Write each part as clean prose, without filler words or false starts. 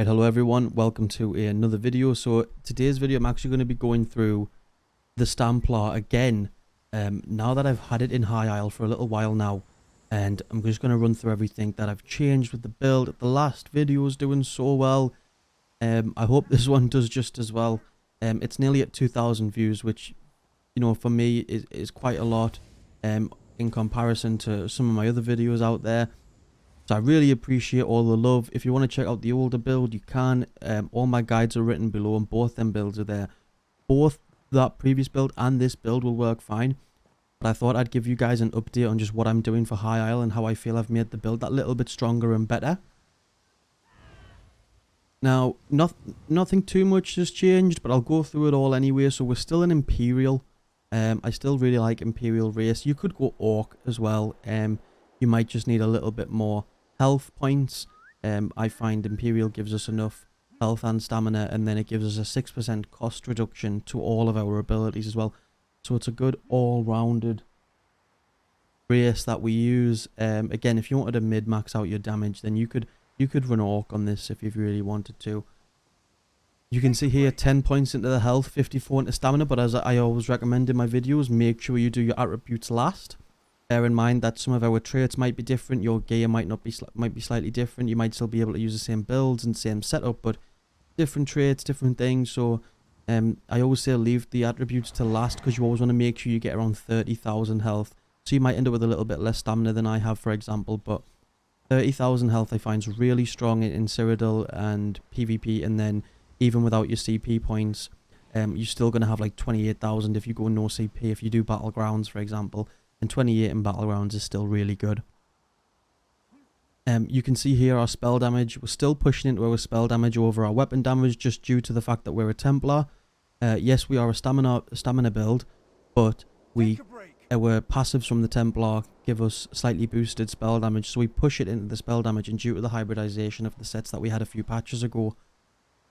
Alright, hello everyone, welcome to another video. So today's video I'm actually going to be going through the Stamplar again, now that I've had it in High Isle for a little while now, and I'm just going to run through everything that I've changed with the build. The last video was doing so well, I hope this one does just as well. It's nearly at 2,000 views, which, you know, for me is quite a lot in comparison to some of my other videos out there. So I really appreciate all the love. If you want to check out the older build, you can. All my guides are written below and both them builds are there. Both that previous build and this build will work fine. But I thought I'd give you guys an update on just what I'm doing for High Isle and how I feel I've made the build that little bit stronger and better. Now, nothing too much has changed, but I'll go through it all anyway. So we're still in Imperial. I still really like Imperial race. You could go Orc as well. You might just need a little bit more health points. I find Imperial gives us enough health and stamina, and then it gives us a 6% cost reduction to all of our abilities as well. So it's a good all-rounded race that we use. Again, if you wanted to mid-max out your damage, then you could run Orc on this if you really wanted to. You can see here 10 points into the health, 54 into stamina, but as I always recommend in my videos, make sure you do your attributes last. Bear in mind that some of our traits might be different. Your gear might be slightly different. You might still be able to use the same builds and same setup, but different traits, different things. So I always say leave the attributes to last, because you always want to make sure you get around 30,000 health. So you might end up with a little bit less stamina than I have, for example, but 30,000 health I find is really strong in Cyrodil and PvP. And then even without your CP points, you're still going to have like 28,000 if you go no CP, if you do Battlegrounds, for example. And 28 in Battlegrounds is still really good. You can see here our spell damage. We're still pushing into our spell damage over our weapon damage, just due to the fact that we're a Templar. Yes, we are a stamina build, but our passives from the Templar give us slightly boosted spell damage, so we push it into the spell damage. And due to the hybridization of the sets that we had a few patches ago,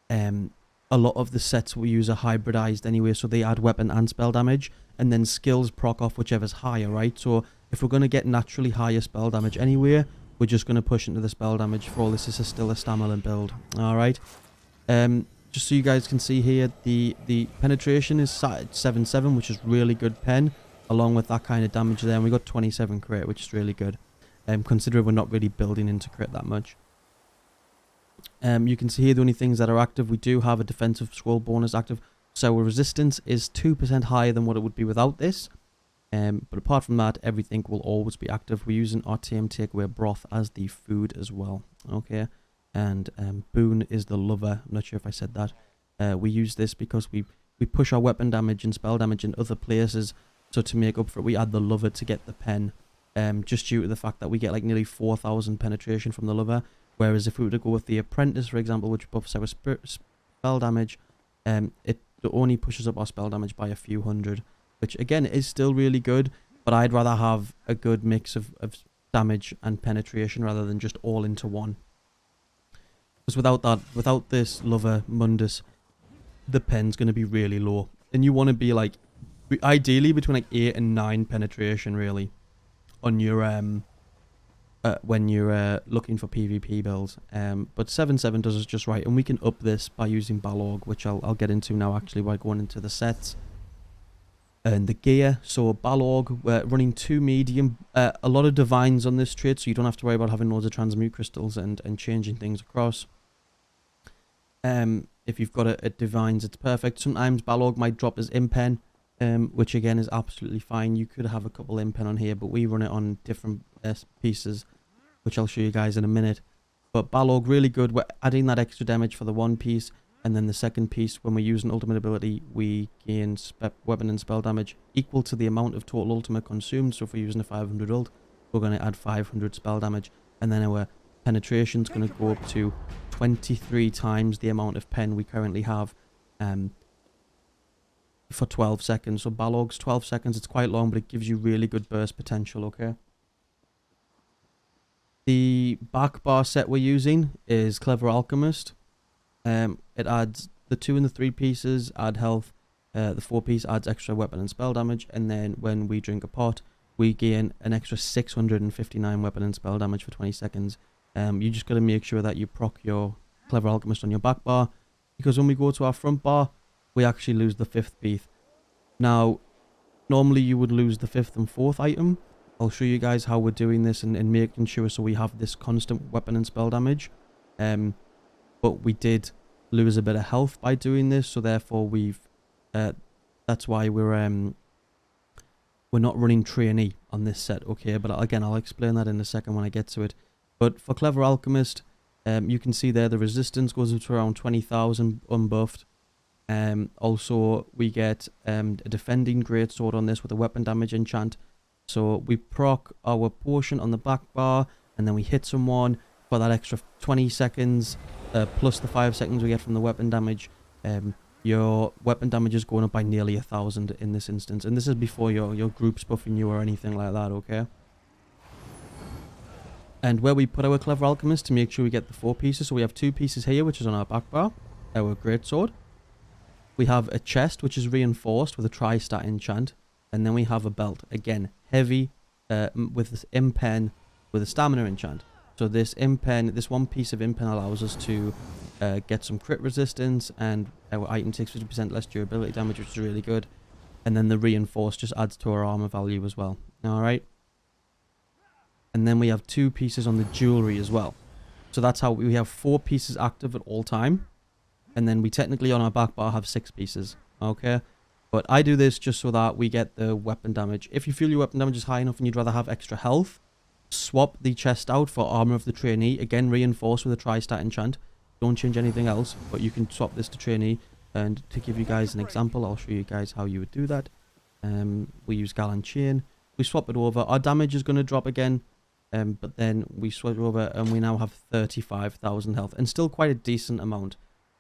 a lot of the sets we use are hybridized anyway, so they add weapon and spell damage, and then skills proc off whichever's higher, right? So if we're going to get naturally higher spell damage anyway, we're just going to push into the spell damage. For all this is still a stamina build. Alright. Just so you guys can see here, the penetration is sat at 7.7, which is really good pen, along with that kind of damage there. And we got 27 crit, which is really good, considering we're not really building into crit that much. You can see here the only things that are active. We do have a defensive scroll bonus active, so our resistance is 2% higher than what it would be without this. But apart from that, everything will always be active. We're using our TM takeaway broth as the food as well. Okay, and Boon is the lover. I'm not sure if I said that. We use this because we push our weapon damage and spell damage in other places. So to make up for it, we add the lover to get the pen. Just due to the fact that we get like nearly 4,000 penetration from the lover. Whereas if we were to go with the apprentice, for example, which buffs our spell damage, it only pushes up our spell damage by a few hundred, which again is still really good, but I'd rather have a good mix of damage and penetration rather than just all into one. Because without this lover mundus, the pen's going to be really low, and you want to be like ideally between like 8 and 9 penetration really on your when you're looking for PvP builds. But 7.7 does us just right, and we can up this by using Balog, which I'll get into now actually by going into the sets and the gear. So Balog, we're running 2 medium, a lot of divines on this trait, so you don't have to worry about having loads of transmute crystals and changing things across. If you've got a divines, it's perfect. Sometimes Balog might drop as impen, which again is absolutely fine. You could have a couple impen on here, but we run it on different pieces, which I'll show you guys in a minute. But Balog, really good. We're adding that extra damage for the one piece, and then the second piece, when we use an ultimate ability, we gain weapon and spell damage equal to the amount of total ultimate consumed. So if we're using a 500 ult, we're going to add 500 spell damage, and then our penetration is going to go up to 23 times the amount of pen we currently have, for 12 seconds. So Balog's 12 seconds, it's quite long, but it gives you really good burst potential. Okay, the back bar set we're using is Clever Alchemist. It adds the 2 and the 3 pieces add health, the 4 piece adds extra weapon and spell damage, and then when we drink a pot, we gain an extra 659 weapon and spell damage for 20 seconds. You just got to make sure that you proc your Clever Alchemist on your back bar, because when we go to our front bar, we actually lose the 5th piece. Now, normally you would lose the 5th and 4th item. I'll show you guys how we're doing this and making sure so we have this constant weapon and spell damage. But we did lose a bit of health by doing this, so therefore we've that's why we're not running trainee on this set, okay? But again, I'll explain that in a second when I get to it. But for Clever Alchemist, you can see there the resistance goes up to around 20,000 unbuffed. Also, we get a defending greatsword on this with a weapon damage enchant. So we proc our potion on the back bar, and then we hit someone for that extra 20 seconds, plus the 5 seconds we get from the weapon damage. Your weapon damage is going up by nearly 1,000 in this instance, and this is before your group's buffing you or anything like that, okay? And where we put our Clever Alchemist to make sure we get the 4 pieces, so we have 2 pieces here, which is on our back bar, our greatsword. We have a chest, which is reinforced with a tri-stat enchant, and then we have a belt, again, heavy, with this impen, with a stamina enchant. So this impen, this 1 piece of impen allows us to get some crit resistance, and our item takes 50% less durability damage, which is really good. And then the reinforced just adds to our armor value as well. Alright. And then we have 2 pieces on the jewelry as well. So that's how we have 4 pieces active at all time. And then we technically on our back bar have 6 pieces. Okay. But I do this just so that we get the weapon damage. If you feel your weapon damage is high enough and you'd rather have extra health, swap the chest out for armor of the trainee. Again, reinforced with a tri-stat enchant. Don't change anything else, but you can swap this to trainee. And to give you guys an example, I'll show you guys how you would do that. We use Gallant Chain. We swap it over. Our damage is going to drop again. But then we swap it over and we now have 35,000 health. And still quite a decent amount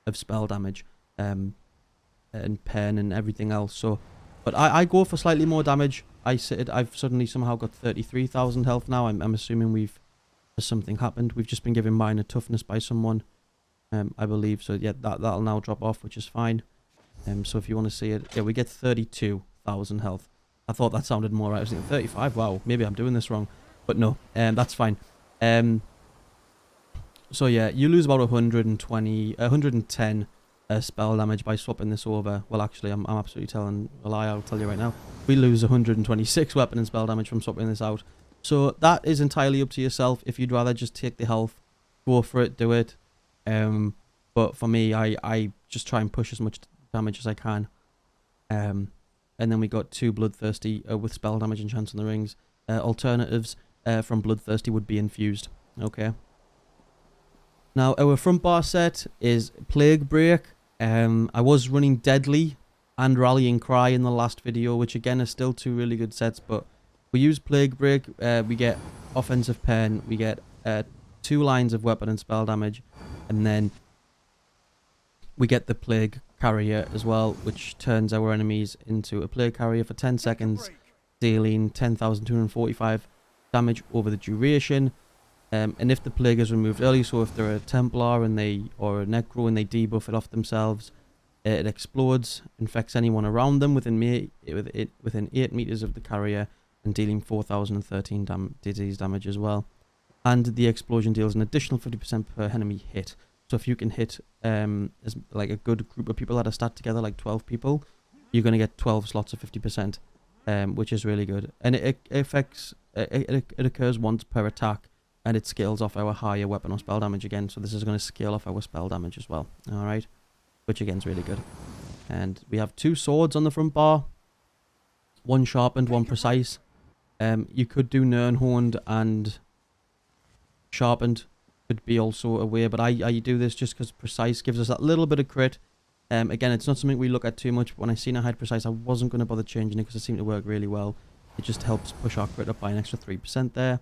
of spell damage. And pen and everything else. So, but I go for slightly more damage. I've suddenly somehow got 33,000 health now. I'm assuming something happened. We've just been given minor toughness by someone. I believe. So yeah, that'll now drop off, which is fine. So if you want to see it, yeah, we get 32,000 health. I thought that sounded more right. I was thinking 35. Wow, maybe I'm doing this wrong, but no, that's fine. So yeah, you lose about 110 spell damage by swapping this over. Well, actually, I'm absolutely telling a lie. I'll tell you right now. We lose 126 weapon and spell damage from swapping this out. So that is entirely up to yourself. If you'd rather just take the health, go for it, do it. But for me, I just try and push as much damage as I can. And then we got 2 Bloodthirsty with spell damage and chance on the rings. Alternatives from Bloodthirsty would be infused. Okay. Now our front bar set is Plague Break. I was running Deadly and Rallying Cry in the last video, which again are still 2 really good sets, but we use Plague Break. We get offensive pen, we get 2 lines of weapon and spell damage, and then we get the Plague Carrier as well, which turns our enemies into a Plague Carrier for 10 seconds, dealing 10,245 damage over the duration. And if the plague is removed early, so if they're a Templar or a Necro and they debuff it off themselves, it explodes, infects anyone around them within 8 meters of the carrier, and dealing 4,013 disease damage as well. And the explosion deals an additional 50% per enemy hit. So if you can hit as like a good group of people that are stat together, like 12 people, you're going to get 12 slots of 50%, which is really good. And it occurs once per attack. And it scales off our higher weapon or spell damage again. So this is going to scale off our spell damage as well. Alright. Which again is really good. And we have 2 swords on the front bar. 1 sharpened, 1 precise. You could do Nirnhorned and sharpened. Could be also a way. But I do this just because precise gives us that little bit of crit. Again, it's not something we look at too much. But when I seen I had precise, I wasn't going to bother changing it because it seemed to work really well. It just helps push our crit up by an extra 3% there.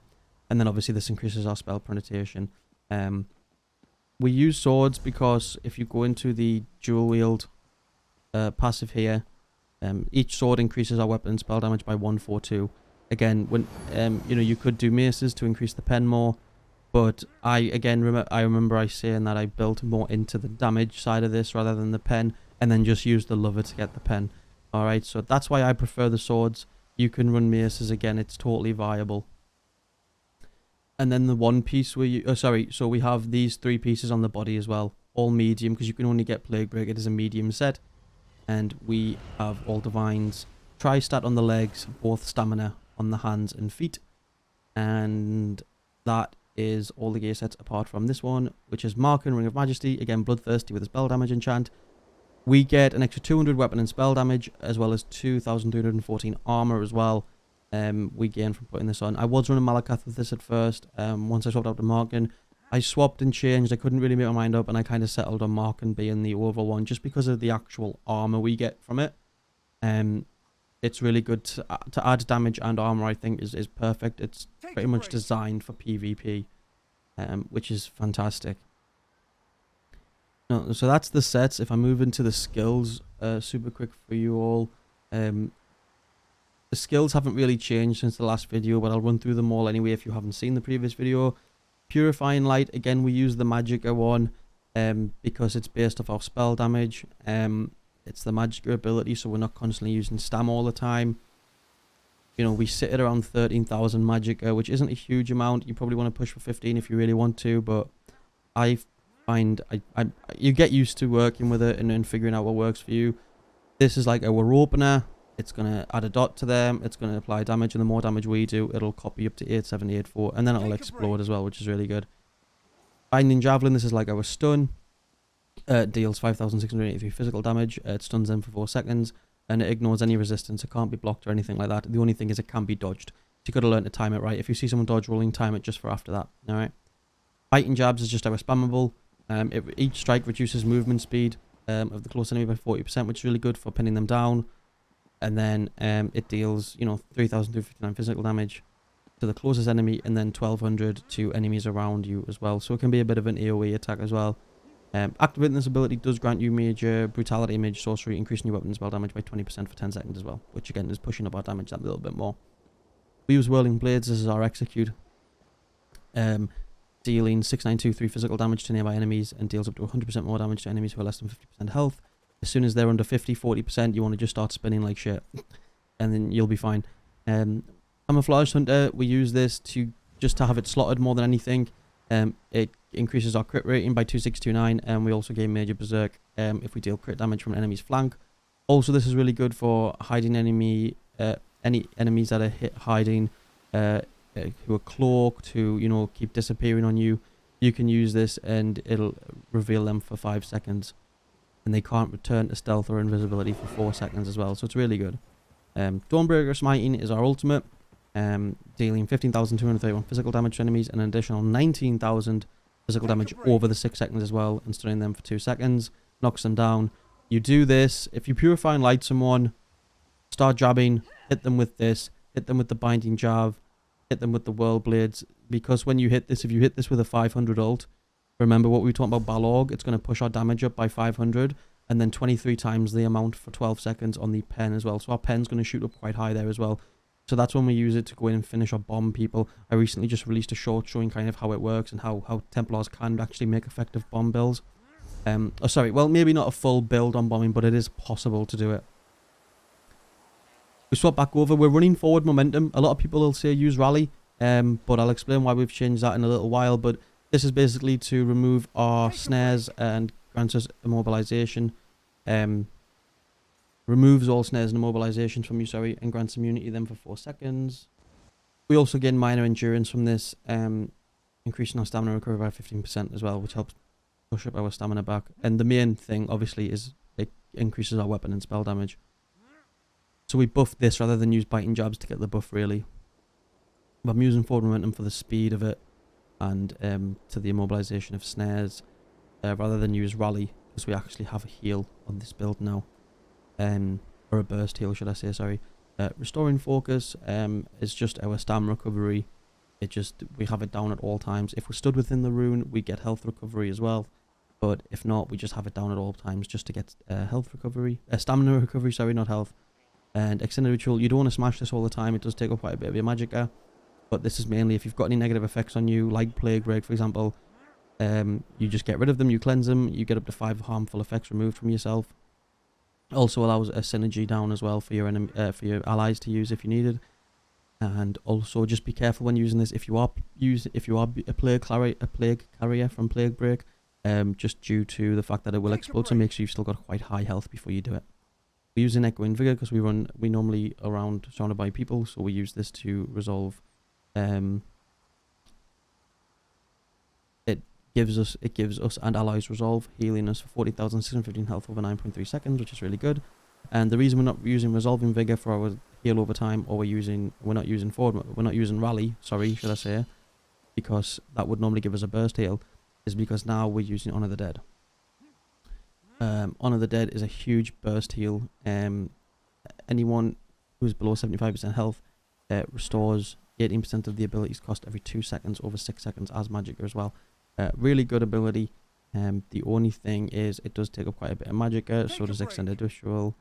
And then obviously this increases our spell penetration. We use swords because if you go into the dual wield passive here, each sword increases our weapon and spell damage by 142. Again, when you could do maces to increase the pen more, but I remember I saying that I built more into the damage side of this rather than the pen, and then just use the lover to get the pen. All right, so that's why I prefer the swords. You can run maces again; it's totally viable. And then the 1 piece so we have these 3 pieces on the body as well. all medium because you can only get Plague Break. It is a medium set. And we have all Divines. Tri-stat on the legs, both stamina on the hands and feet. And that is all the gear sets apart from this one, which is Mark and Ring of Majesty. Again, Bloodthirsty with a spell damage enchant. We get an extra 200 weapon and spell damage, as well as 2,214 armor as well. We gain from putting this on. I was running Malakath with this at first. Once I swapped out to Markin, I swapped and changed. I couldn't really make my mind up, and I kind of settled on Markin being the overall one, just because of the actual armor we get from it. It's really good to add damage and armor. I think is perfect. It's pretty much designed for PvP, which is fantastic. No, so that's the sets. If I move into the skills, super quick for you all. The skills haven't really changed since the last video, but I'll run through them all anyway if you haven't seen the previous video. Purifying Light, again, we use the Magicka one because it's based off our spell damage. It's the Magicka ability, so we're not constantly using Stam all the time. You know, we sit at around 13,000 Magicka, which isn't a huge amount. You probably want to push for 15 if you really want to, but I find you get used to working with it and figuring out what works for you. This is like our opener. It's going to add a dot to them. It's going to apply damage, and the more damage we do, it'll copy up to 8784, and then it'll explode as well, which is really good. Binding Javelin, this is like our stun. Deals 5,683 physical damage. It stuns them for 4 seconds, and it ignores any resistance. It can't be blocked or anything like that. The only thing is it can be dodged. So you've got to learn to time it right. If you see someone dodge rolling, time it just for after that. Alright. Biting Jabs is just our spammable. Each strike reduces movement speed of the close enemy by 40%, which is really good for pinning them down. And then it deals, 3,259 physical damage to the closest enemy, and then 1,200 to enemies around you as well. So it can be a bit of an AoE attack as well. Activating this ability does grant you major brutality, mage, sorcery, increasing your weapon and spell damage by 20% for 10 seconds as well, which again is pushing up our damage that little bit more. We use Whirling Blades. This is our execute. Dealing 6,923 physical damage to nearby enemies, and deals up to 100% more damage to enemies who are less than 50% health. As soon as they're under 50-40%, you want to just start spinning like shit, and then you'll be fine. Camouflage Hunter, we use this to have it slotted more than anything. It increases our crit rating by 2629, and we also gain Major Berserk if we deal crit damage from an enemy's flank. Also, this is really good for hiding any enemies that are hiding, who are cloaked, who keep disappearing on you. You can use this, and it'll reveal them for 5 seconds. And they can't return to stealth or invisibility for 4 seconds as well, so it's really good. Dawnbreaker Smiting is our ultimate, dealing 15,231 physical damage to enemies, and an additional 19,000 physical damage over the 6 seconds as well, and stunning them for 2 seconds, knocks them down. You do this, if you Purify and Light someone, start jabbing, hit them with this, hit them with the Binding Jab, hit them with the Whirl Blades, because when you hit this, if you hit this with a 500 ult, remember what we were talking about Balog, it's going to push our damage up by 500, and then 23 times the amount for 12 seconds on the pen as well. So our pen's going to shoot up quite high there as well. So that's when we use it to go in and finish or bomb people. I recently just released a short showing kind of how it works and how Templars can actually make effective bomb builds. Well, maybe not a full build on bombing, but it is possible to do it. We swap back over. We're running forward momentum. A lot of people will say use rally, but I'll explain why we've changed that in a little while. But this is basically to remove our snares and grants us immobilization. Removes all snares and immobilizations from you, and grants immunity then for 4 seconds. We also gain minor endurance from this, increasing our stamina recovery by 15% as well, which helps push up our stamina back. And the main thing, obviously, is it increases our weapon and spell damage. So we buff this rather than use Biting Jabs to get the buff, really. But I'm using forward momentum for the speed of it, and to the immobilization of snares, rather than use rally, because we actually have a heal on this build now, or a burst heal, should I say? Sorry. Restoring Focus is just our stam recovery. We have it down at all times. If we're stood within the rune, we get health recovery as well, but if not, we just have it down at all times just to get health recovery, stamina recovery. Sorry, not health. And Extended Ritual, you don't want to smash this all the time. It does take up quite a bit of your magicka. But this is mainly if you've got any negative effects on you, like Plague Break, for example. You just get rid of them, you cleanse them, you get up to 5 harmful effects removed from yourself. Also allows a synergy down as well for your allies to use if you needed. And also just be careful when using this. If you are a plague carrier from Plague Break, just due to the fact that it will explode, so make sure you've still got quite high health before you do it. We're using Echoing Vigor because we normally around surrounded by people, so we use this to resolve. It gives us and allies resolve, healing us for 40,615 health over 9.3 seconds, which is really good. And the reason we're not using Resolving Vigor for our heal over time, or we're not using Rally, sorry, should I say, because that would normally give us a burst heal, is because now we're using Honor the Dead. Honor the Dead is a huge burst heal. Anyone who's below 75% health restores 18% of the abilities cost every 2 seconds over 6 seconds as Magicka as well. Really good ability. The only thing is it does take up quite a bit of Magicka, so does Extended Visual.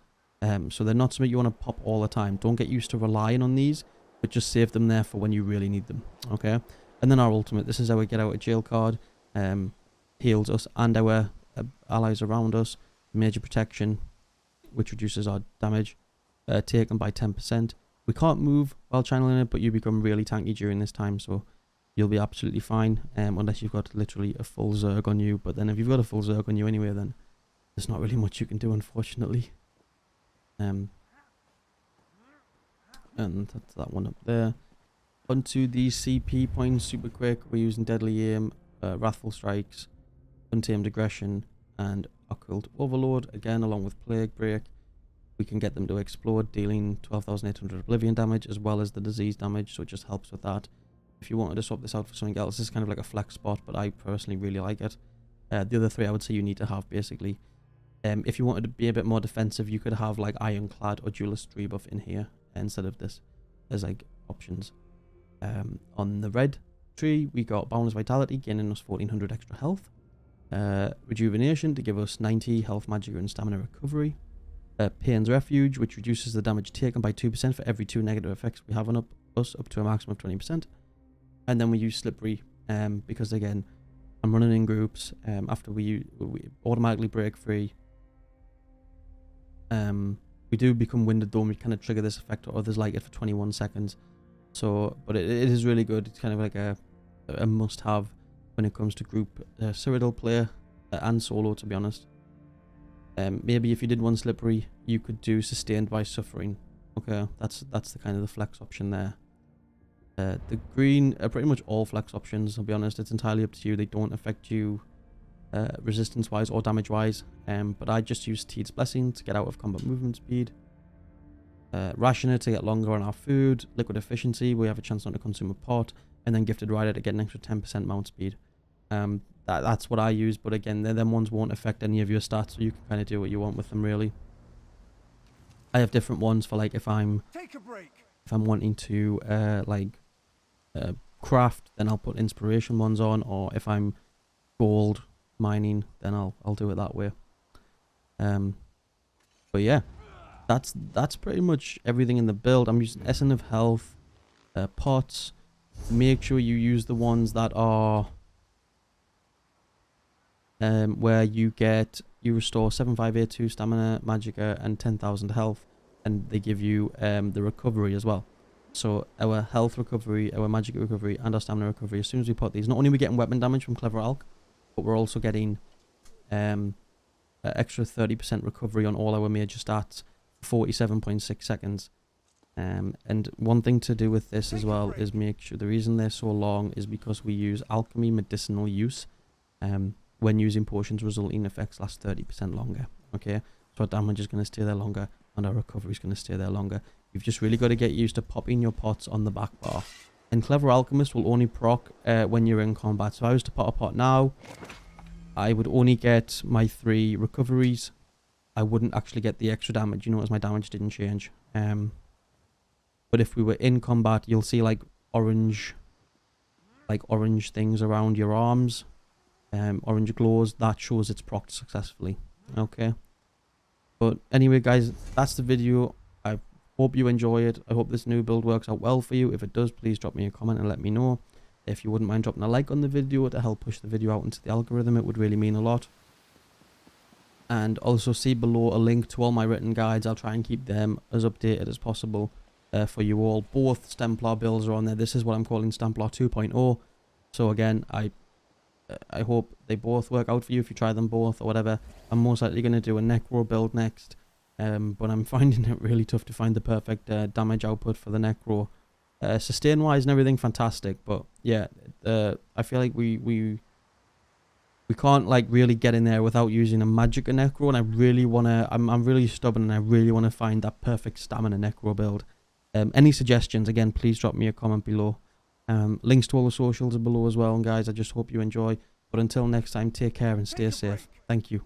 So they're not something you want to pop all the time. Don't get used to relying on these, but just save them there for when you really need them. Okay? And then our ultimate. This is our get out of jail card. Heals us and our allies around us. Major protection, which reduces our damage taken by 10%. We can't move while channeling it, but you become really tanky during this time, so you'll be absolutely fine, unless you've got literally a full Zerg on you. But then if you've got a full Zerg on you anyway, then there's not really much you can do, unfortunately. And that's that one up there. Onto the CP points super quick. We're using Deadly Aim, Wrathful Strikes, Untamed Aggression, and Occult Overload, again along with Plague Break. We can get them to explode, dealing 12,800 Oblivion damage as well as the disease damage, so it just helps with that. If you wanted to swap this out for something else, this is kind of like a flex spot, but I personally really like it. The other three I would say you need to have, basically. If you wanted to be a bit more defensive, you could have like Ironclad or Duelist Rebuff in here instead of this as like options. On the red tree, we got Boundless Vitality, gaining us 1400 extra health. Rejuvenation to give us 90 health, magic, and stamina recovery. Pain's Refuge, which reduces the damage taken by 2% for every 2 negative effects we have on us up to a maximum of 20%. And then we use Slippery, because again, I'm running in groups. After we automatically break free, we do become winded though, and we kind of trigger this effect, or others like it, for 21 seconds. So, but it is really good. It's kind of like a must-have when it comes to group Cyrodil play and solo, to be honest. Maybe if you did one Slippery, you could do Sustained by Suffering. Okay, that's the kind of the flex option there. The green are pretty much all flex options, I'll be honest. It's entirely up to you. They don't affect you resistance wise or damage wise, but I just use Teed's Blessing to get out of combat movement speed. Rationer to get longer on our food. Liquid Efficiency, we have a chance not to consume a pot. And then Gifted Rider to get an extra 10% mount speed. That's what I use, but again, them ones won't affect any of your stats, so you can kind of do what you want with them, really. I have different ones for like if I'm wanting to craft, then I'll put inspiration ones on, or if I'm gold mining, then I'll do it that way. But yeah, that's pretty much everything in the build. I'm using Essence of Health, pots. Make sure you use the ones that are where you restore 7582 stamina, magicka, and 10,000 health, and they give you the recovery as well. So our health recovery, our magicka recovery, and our stamina recovery, as soon as we put these, not only are we getting weapon damage from Clever Alk, but we're also getting extra 30% recovery on all our major stats, 47.6 seconds. And one thing to do with this as well is make sure the reason they're so long is because we use alchemy medicinal use. When using potions, resulting effects last 30% longer. Okay, so our damage is going to stay there longer, and our recovery is going to stay there longer. You've just really got to get used to popping your pots on the back bar. And Clever Alchemist will only proc when you're in combat. So if I was to pot a pot now, I would only get my 3 recoveries. I wouldn't actually get the extra damage. You notice my damage didn't change. But if we were in combat, you'll see like orange things around your arms. Orange glows, that shows it's procced successfully. Okay, but anyway guys, that's the video. I hope you enjoy it. I hope this new build works out well for you. If it does, please drop me a comment and let me know. If you wouldn't mind dropping a like on the video to help push the video out into the algorithm, it would really mean a lot. And also see below a link to all my written guides. I'll try and keep them as updated as possible for you all. Both Stamplar builds are on there. This is what I'm calling Stamplar 2.0. So again, I I hope they both work out for you if you try them both or whatever. I'm most likely going to do a necro build next, but I'm finding it really tough to find the perfect damage output for the necro. Sustain wise and everything fantastic, but yeah, I feel like we can't like really get in there without using a Magicka necro, and I really wanna, I'm really stubborn and I really want to find that perfect stamina necro build. Any suggestions, again, please drop me a comment below. Links to all the socials are below as well, and guys, I just hope you enjoy. But until next time, take care and stay safe. Thank you.